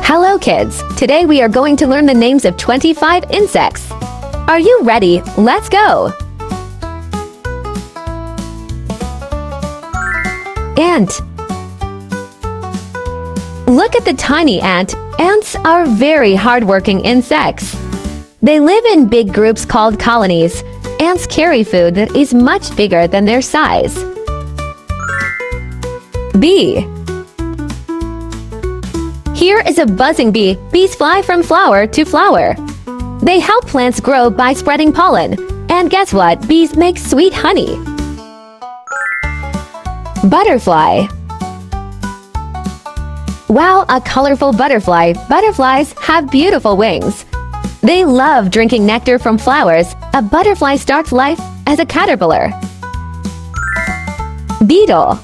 Hello kids! Today we are going to learn the names of 25 insects. Are you ready? Let's go! Ant. Look at the tiny ant. Ants are very hardworking insects. They live in big groups called colonies. Ants carry food that is much bigger than their size. Bee. Here is a buzzing bee. Bees fly from flower to flower. They help plants grow by spreading pollen. And guess what? Bees make sweet honey. Butterfly. Wow, a colorful butterfly. Butterflies have beautiful wings. They love drinking nectar from flowers. A butterfly starts life as a caterpillar. Beetle.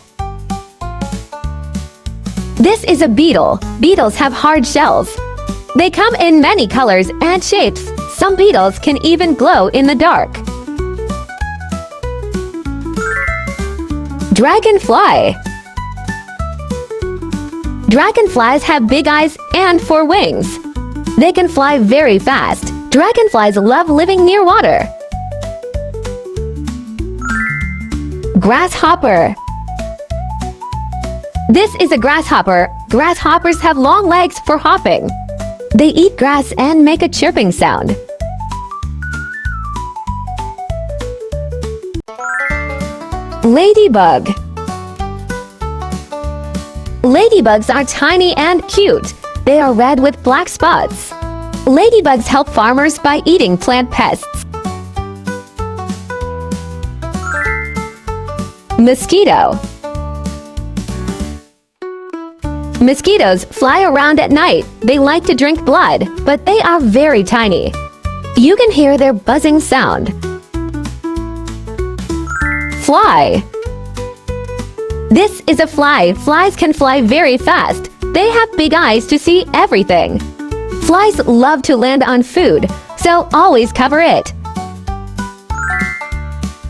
This is a beetle. Beetles have hard shells. They come in many colors and shapes. Some beetles can even glow in the dark. Dragonfly. Dragonflies have big eyes and 4 wings. They can fly very fast. Dragonflies love living near water. Grasshopper. This is a grasshopper. Grasshoppers have long legs for hopping. They eat grass and make a chirping sound. Ladybug. Ladybugs are tiny and cute. They are red with black spots. Ladybugs help farmers by eating plant pests. Mosquito. Mosquitoes fly around at night. They like to drink blood, but they are very tiny. You can hear their buzzing sound. Fly. This is a fly. Flies can fly very fast. They have big eyes to see everything. Flies love to land on food, so always cover it.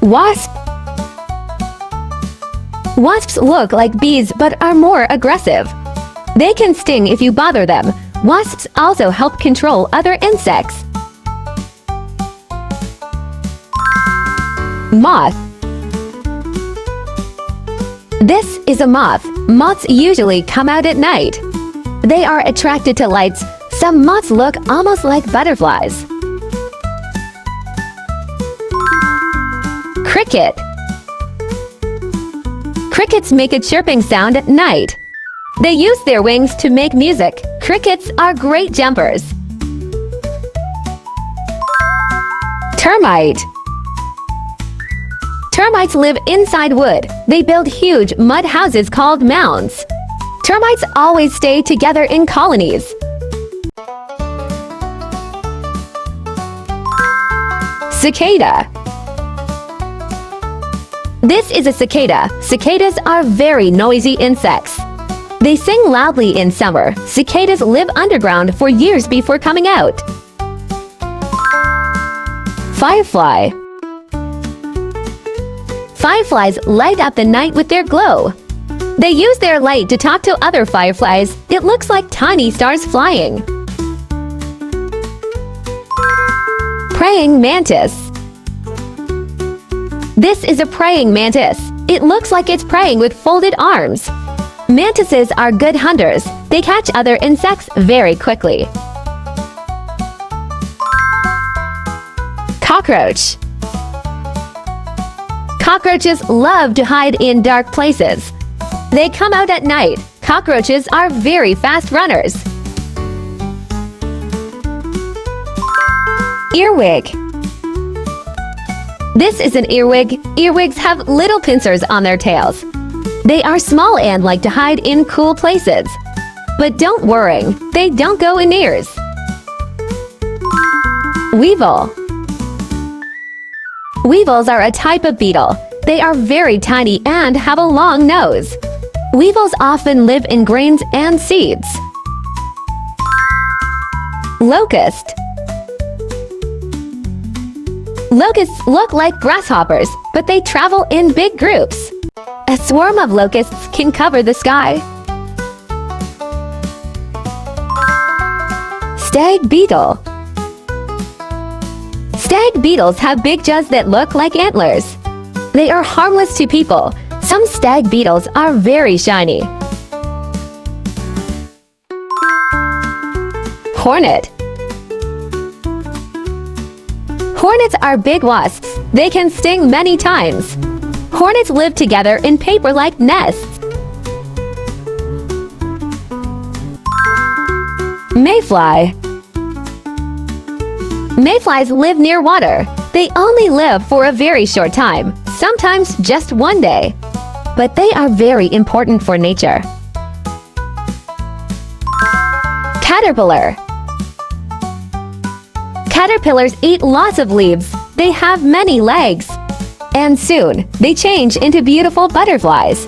Wasp. Wasps look like bees but are more aggressive. They can sting if you bother them. Wasps also help control other insects. Moth. This is a moth. Moths usually come out at night. They are attracted to lights. Some moths look almost like butterflies. Cricket. Crickets make a chirping sound at night. They use their wings to make music. Crickets are great jumpers. Termite. Termites live inside wood. They build huge mud houses called mounds. Termites always stay together in colonies. Cicada. This is a cicada. Cicadas are very noisy insects. They sing loudly in summer. Cicadas live underground for years before coming out. Firefly. Fireflies light up the night with their glow. They use their light to talk to other fireflies. It looks like tiny stars flying. Praying mantis. This is a praying mantis. It looks like it's praying with folded arms. Mantises are good hunters. They catch other insects very quickly. Cockroach. Cockroaches love to hide in dark places. They come out at night. Cockroaches are very fast runners. Earwig. This is an earwig. Earwigs have little pincers on their tails. They are small and like to hide in cool places. But don't worry, they don't go in ears. Weevil. Weevils are a type of beetle. They are very tiny and have a long nose. Weevils often live in grains and seeds. Locust. Locusts look like grasshoppers, but they travel in big groups. A swarm of locusts can cover the sky. Stag Beetle. Stag beetles have big jaws that look like antlers. They are harmless to people. Some stag beetles are very shiny. Hornet. Hornets are big wasps. They can sting many times. Hornets live together in paper-like nests. Mayfly. Mayflies live near water. They only live for a very short time, sometimes just one day. But they are very important for nature. Caterpillar. Caterpillars eat lots of leaves. They have many legs. And soon, they change into beautiful butterflies.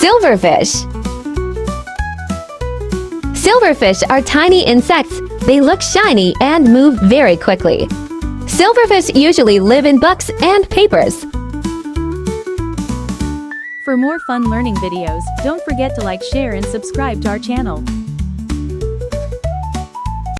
Silverfish. Silverfish are tiny insects. They look shiny and move very quickly. Silverfish usually live in books and papers. For more fun learning videos, don't forget to like, share and subscribe to our channel.